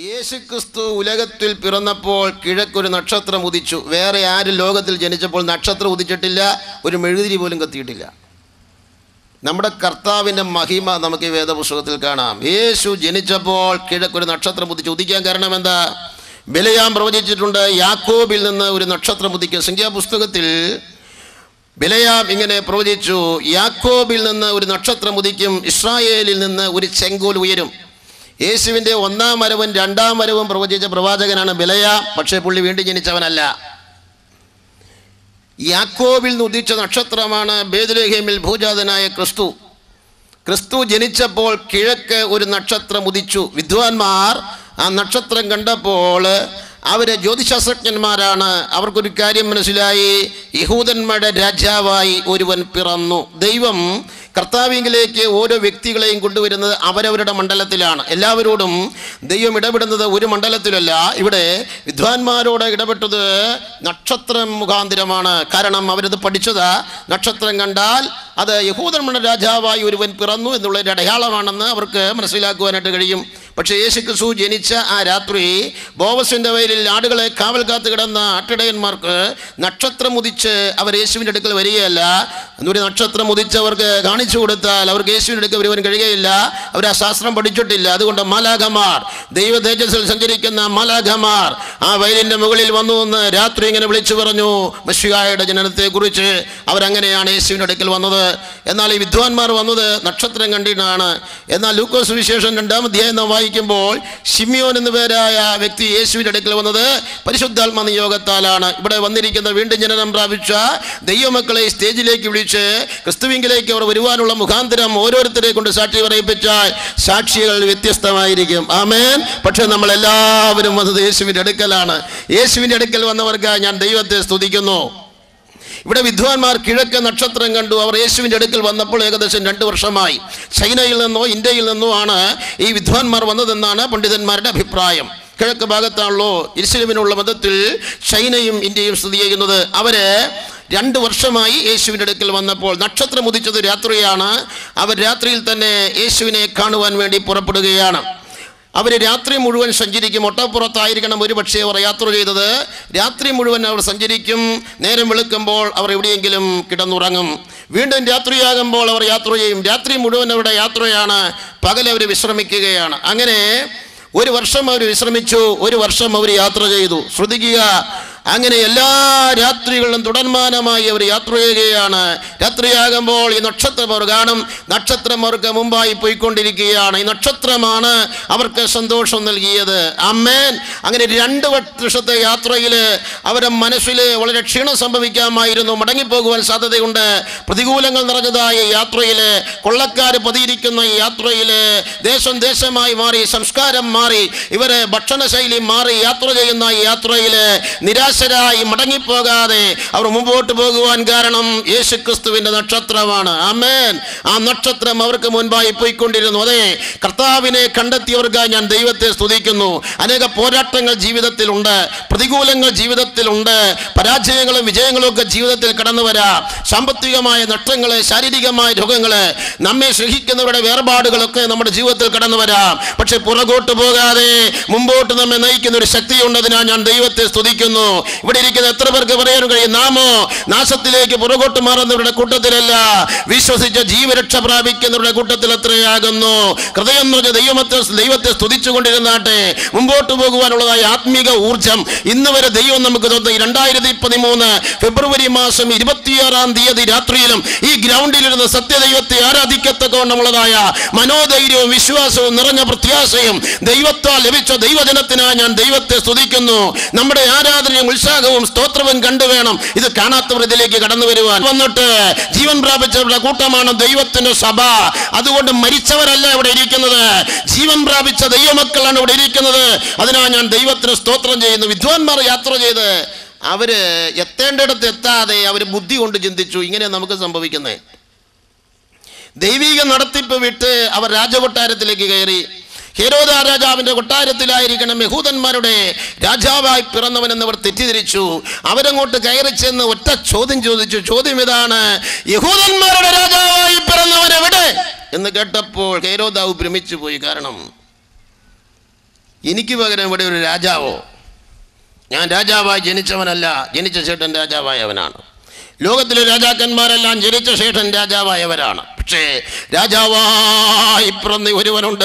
യേശുക്രിസ്തു ഉലകത്തിൽ പിറന്നപ്പോൾ കിഴക്കൊരു നക്ഷത്രം ഉദിച്ചു. വേറെ ആരും ലോകത്തിൽ ജനിച്ചപ്പോൾ നക്ഷത്രം ഉദിച്ചിട്ടില്ല, ഒരു മെഴുതിരി പോലും കത്തിയിട്ടില്ല. നമ്മുടെ കർത്താവിൻ്റെ മഹിമ നമുക്ക് ഈ വേദപുസ്തകത്തിൽ കാണാം. യേശു ജനിച്ചപ്പോൾ കിഴക്കൊരു നക്ഷത്രം ഉദിച്ചു. ഉദിക്കാൻ കാരണം എന്താ? ബിലയാം പ്രവചിച്ചിട്ടുണ്ട്, യാക്കോബിൽ നിന്ന് ഒരു നക്ഷത്രം ഉദിക്കും. സംഖ്യാപുസ്തകത്തിൽ ബിലയാം ഇങ്ങനെ പ്രവചിച്ചു, യാക്കോബിൽ നിന്ന് ഒരു നക്ഷത്രം ഉദിക്കും, ഇസ്രായേലിൽ നിന്ന് ഒരു ചെങ്കോൽ ഉയരും. യേശുവിൻ്റെ ഒന്നാം വരവും രണ്ടാം വരവും പ്രവചിച്ച പ്രവാചകനാണ് ബിലയാം. പക്ഷേ പുള്ളി വീണ്ടും ജനിച്ചവനല്ല. യാക്കോബിൽ നിന്ന് ഉദിച്ച നക്ഷത്രമാണ് ബേത്ലഹേമിൽ ഭൂജാതനായ ക്രിസ്തു. ക്രിസ്തു ജനിച്ചപ്പോൾ കിഴക്ക് ഒരു നക്ഷത്രം ഉദിച്ചു. വിദ്വാൻമാർ ആ നക്ഷത്രം കണ്ടപ്പോൾ അവരെ ജ്യോതിശാസ്ത്രജ്ഞന്മാരാണ്. അവർക്കൊരു കാര്യം മനസ്സിലായി, യഹൂദന്മാരുടെ രാജാവായി ഒരുവൻ പിറന്നു. ദൈവം കർത്താവിലേക്ക് ഓരോ വ്യക്തികളെയും കൊണ്ടുവരുന്നത് അവരവരുടെ മണ്ഡലത്തിലാണ്. എല്ലാവരോടും ദൈവം ഇടപെടുന്നത് ഒരു മണ്ഡലത്തിലല്ല. ഇവിടെ വിദ്വാൻമാരോട് ഇടപെട്ടത് നക്ഷത്രം മുഖാന്തരമാണ്. കാരണം അവരത് പഠിച്ചത് നക്ഷത്രം കണ്ടാൽ അത് യഹൂദന്മാരുടെ രാജാവായി ഒരുവൻ പിറന്നു എന്നുള്ളൊരു അടയാളമാണെന്ന് അവർക്ക് മനസ്സിലാക്കുവാനായിട്ട് കഴിയും. പക്ഷേ യേശുക്രിസ്തു ജനിച്ച ആ രാത്രി ബോവസിൻ്റെ വയലിൽ ആടുകളെ കാവൽ കാത്ത് കിടന്ന ആട്ടിടയന്മാർക്ക് നക്ഷത്രം ഉദിച്ച് അവർ യേശുവിൻ്റെ അടുക്കൽ വരികയല്ല. ഒരു നക്ഷത്രം ഉദിച്ചവർക്ക് കാണിച്ചു കൊടുത്താൽ അവർക്ക് യേശുവിൻ്റെ അടുക്കൽ വരുവാൻ കഴിയുകയില്ല. അവർ ആ ശാസ്ത്രം പഠിച്ചിട്ടില്ല. അതുകൊണ്ട് മാലാഖമാർ, ദൈവ തേജസ്സിൽ സഞ്ചരിക്കുന്ന മാലാഖമാർ ആ വയലിൻ്റെ മുകളിൽ വന്നു എന്ന് രാത്രി ഇങ്ങനെ വിളിച്ചു പറഞ്ഞു മെസ്സിഹായുടെ ജനനത്തെക്കുറിച്ച്. അവരങ്ങനെയാണ് യേശുവിൻ്റെ അടുക്കൽ വന്നത്. എന്നാൽ ഈ വിദ്വാൻമാർ വന്നത് നക്ഷത്രം കണ്ടിട്ടാണ്. എന്നാൽ ലൂക്കോസ് സുവിശേഷം 2-ാം അധ്യായം വായിക്കുമ്പോൾ ശിമിയോൻ എന്നു പേരായ വ്യക്തി യേശുവിൻ്റെ അടുക്കൽ വന്നത് പരിശുദ്ധാത്മ നിയോഗത്താലാണ്. ഇവിടെ വന്നിരിക്കുന്ന വീണ്ടും ജനനം പ്രാപിച്ച ദൈവമക്കളെ സ്റ്റേജിലേക്ക് വിളിച്ച് ക്രിസ്തുവിങ്കിലേക്ക് അവർ വരുവാനുള്ള മുഖാന്തരം ഓരോരുത്തരെ കൊണ്ട് സാക്ഷി പറയിപ്പിച്ചാൽ സാക്ഷികൾ വ്യത്യസ്തമായിരിക്കും. ആമേൻ. പക്ഷെ നമ്മളെല്ലാവരും വന്നത് യേശുവിൻ്റെ അടുക്കലാണ്. യേശുവിൻ്റെ അടുക്കൽ വന്നവർക്ക് ഞാൻ ദൈവത്തെ സ്തുതിക്കുന്നു. ഇവിടെ വിദ്വാൻമാർ കിഴക്ക് നക്ഷത്രം കണ്ടു. അവർ യേശുവിൻ്റെ അടുക്കൽ വന്നപ്പോൾ ഏകദേശം 2 വർഷമായി. ചൈനയിൽ നിന്നോ ഇന്ത്യയിൽ നിന്നോ ആണ് ഈ വിദ്വാൻമാർ വന്നതെന്നാണ് പണ്ഡിതന്മാരുടെ അഭിപ്രായം. കിഴക്ക് ഭാഗത്താണല്ലോ യെരുശലേമിനുള്ള മതത്തിൽ ചൈനയും ഇന്ത്യയും സ്ഥിതി ചെയ്യുന്നത്. അവര് 2 വർഷമായി യേശുവിൻ്റെ അടുക്കൽ വന്നപ്പോൾ നക്ഷത്രം ഉദിച്ചത് രാത്രിയാണ്. അവർ രാത്രിയിൽ തന്നെ യേശുവിനെ കാണുവാൻ വേണ്ടി പുറപ്പെടുകയാണ്. അവർ രാത്രി മുഴുവൻ സഞ്ചരിക്കും. ഒട്ടപ്പുറത്തായിരിക്കണം ഒരു പക്ഷേ അവർ യാത്ര ചെയ്തത്. രാത്രി മുഴുവൻ അവർ സഞ്ചരിക്കും. നേരം വെളുക്കുമ്പോൾ അവർ എവിടെയെങ്കിലും കിടന്നുറങ്ങും. വീണ്ടും രാത്രിയാകുമ്പോൾ അവർ യാത്ര ചെയ്യും. രാത്രി മുഴുവൻ അവരുടെ യാത്രയാണ്. പകൽ അവർ വിശ്രമിക്കുകയാണ്. അങ്ങനെ 1 വർഷം അവർ വിശ്രമിച്ചു, 1 വർഷം അവർ യാത്ര ചെയ്തു. ശ്രദ്ധിക്കുക, അങ്ങനെ എല്ലാ രാത്രികളിലും തുടർമാനമായി അവർ യാത്ര ചെയ്യുകയാണ്. രാത്രിയാകുമ്പോൾ ഈ നക്ഷത്രം അവർ കാണും. നക്ഷത്രം അവർക്ക് മുമ്പായി പോയിക്കൊണ്ടിരിക്കുകയാണ്. ഈ നക്ഷത്രമാണ് അവർക്ക് സന്തോഷം നൽകിയത്. ആമേൻ. അങ്ങനെ 2 വർഷത്തെ യാത്രയിൽ അവരുടെ മനസ്സിൽ വളരെ ക്ഷീണം സംഭവിക്കാമായിരുന്നു. മടങ്ങിപ്പോകുവാൻ സാധ്യതയുണ്ട്. പ്രതികൂലങ്ങൾ നിറഞ്ഞതായ യാത്രയിൽ, കൊള്ളക്കാർ പതിയിരിക്കുന്ന ഈ യാത്രയിൽ, ദേശമായി മാറി, സംസ്കാരം മാറി, ഇവരെ ഭക്ഷണശൈലി മാറി യാത്ര ചെയ്യുന്ന ഈ യാത്രയിൽ നിരാശരായി മടങ്ങിപ്പോകാതെ അവർ മുമ്പോട്ട് പോകുവാൻ കാരണം യേശുക്രിസ്തുവിന്റെ നക്ഷത്രമാണ്. ആമേൻ. ആ നക്ഷത്രം അവർക്ക് മുൻപായി പോയിക്കൊണ്ടിരുന്നു. അതെ, കർത്താവിനെ കണ്ടെത്തിയവർക്കായി ഞാൻ ദൈവത്തെ സ്തുതിക്കുന്നു. അനേക പോരാട്ടങ്ങൾ ജീവിതത്തിലുണ്ട്, പ്രതികൂലങ്ങൾ ജീവിതത്തിലുണ്ട്, പരാജയങ്ങളും വിജയങ്ങളും ഒക്കെ ജീവിതത്തിൽ കടന്നു വരാം. സാമ്പത്തികമായ നഷ്ടങ്ങള്, ശാരീരികമായ രോഗങ്ങള്, നമ്മെ സ്നേഹിക്കുന്നവരുടെ വേർപാടുകളൊക്കെ നമ്മുടെ ജീവിതത്തിൽ കടന്നു വരാം. പക്ഷെ പുറകോട്ട് പോകാതെ മുമ്പോട്ട് നമ്മെ നയിക്കുന്ന ഒരു ശക്തിയുണ്ടതിനാൽ ഞാൻ ദൈവത്തെ സ്തുതിക്കുന്നു. ഇവിടെ ഇരിക്കുന്ന എത്ര പേർക്ക് പറയാൻ കഴിയും, നാമോ നാശത്തിലേക്ക് പുറകോട്ട് മാറുന്നവരുടെ കൂട്ടത്തിലല്ല, വിശ്വസിച്ച ജീവരക്ഷ പ്രാപിക്കുന്നവരുടെ കൂട്ടത്തിൽ എത്രയാകുന്നു. ഹൃദയം നിറഞ്ഞ ദൈവത്തെ സ്തുതിച്ചുകൊണ്ടിരുന്നാട്ടെ. മുമ്പോട്ട് പോകുവാനുള്ളതായ ആത്മീക ഊർജം ഇന്ന് വരെ ദൈവം നമുക്ക് തന്നു. 2013 ഫെബ്രുവരി മാസം 26-ാം തീയതി രാത്രിയിലും ഈ ഗ്രൗണ്ടിലിരുന്ന് സത്യദൈവത്തെ ആരാധിക്കത്തക്കവണ്ണമുള്ളതായ മനോധൈര്യവും വിശ്വാസവും നിറഞ്ഞ പ്രത്യാശയും ദൈവത്താൽ ലഭിച്ച ദൈവജനത്തിനായി ഞാൻ ദൈവത്തെ സ്തുതിക്കുന്നു. നമ്മുടെ ആരാധനയും ഉത്സാഹവും സ്തോത്രവും കണ്ടുവേണം ഇത് കാണാത്തവർ ഇതിലേക്ക് കടന്നു വരുവാൻ. വന്നിട്ട് ജീവൻ പ്രാപിച്ചവരുടെ കൂട്ടമാണ് ദൈവത്തിന്റെ സഭ. അതുകൊണ്ട് മരിച്ചവരല്ല ഇവിടെ ഇരിക്കുന്നത്, ജീവൻ പ്രാപിച്ച ദൈവമക്കളാണ് ഇവിടെ ഇരിക്കുന്നത്. അതിനാൽ ഞാൻ ദൈവത്തിന് സ്തോത്രം ചെയ്യുന്നു. വിദ്വാൻമാർ യാത്ര ചെയ്ത് അവര് എത്തേണ്ടിടത്ത് എത്താതെ അവർ ബുദ്ധി കൊണ്ട് ചിന്തിച്ചു, ഇങ്ങനെ നമുക്ക് സംഭവിക്കുന്നത്. ദൈവിക നടത്തിപ്പ് വിട്ട് അവർ രാജകൊട്ടാരത്തിലേക്ക് കയറി. ഹെരോദ രാജാവിന്റെ കൊട്ടാരത്തിലായിരിക്കണം യഹൂദന്മാരുടെ രാജാവായി പിറന്നവൻ എന്നവർ തെറ്റിദ്ധരിച്ചു. അവരങ്ങോട്ട് കയറി ചെന്ന് ഒറ്റ ചോദ്യം ചോദിച്ചു. ചോദ്യം ഇതാണ്, യഹൂദന്മാരുടെ രാജാവായി പിറന്നവൻ എവിടെ എന്ന് കേട്ടപ്പോൾ ഹെരോദാവ് ഭ്രമിച്ചു പോയി. കാരണം എനിക്ക് പകരം ഇവിടെ ഒരു രാജാവോ? ഞാൻ രാജാവായി ജനിച്ചവനല്ല, ജനിച്ച ശേഷൻ രാജാവായവനാണ്. ലോകത്തിലെ രാജാക്കന്മാരെല്ലാം ജനിച്ച ശേഷൻ രാജാവായവരാണ്. പക്ഷേ രാജാവായി പിറന്ന ഒരുവനുണ്ട്.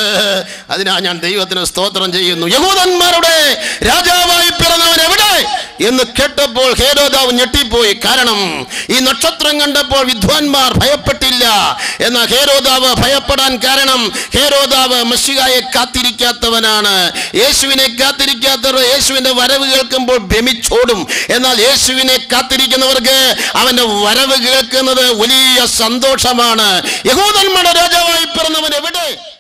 അതിനാ ഞാൻ ദൈവത്തിന് സ്തോത്രം ചെയ്യുന്നു. യഹൂദന്മാരുടെ രാജാവായി പിറന്നവൻ എവിടെ എന്ന് കേട്ടപ്പോൾ ഹേരോദാവ് ഞെട്ടിപ്പോയി. കാരണം ഈ നക്ഷത്രം കണ്ടപ്പോൾ വിദ്വാൻമാർ ഭയപ്പെട്ടില്ല. എന്നാൽ ഹേരോദാവ് ഭയപ്പെടാൻ കാരണം ഹേരോദാവ് മശിഹായെ കാത്തിരിക്കാത്തവനാണ്. യേശുവിനെ കാത്തിരിക്കാത്തവർ യേശുവിന്റെ വരവ് കേൾക്കുമ്പോൾ ഭ്രമിച്ചോടും. എന്നാൽ യേശുവിനെ കാത്തിരിക്കുന്നവർക്ക് അവന്റെ വരവ് കേൾക്കുന്നത് വലിയ സന്തോഷമാണ്. യഹൂദന്മാരുടെ രാജാവായി പിറന്നവൻ എവിടെ?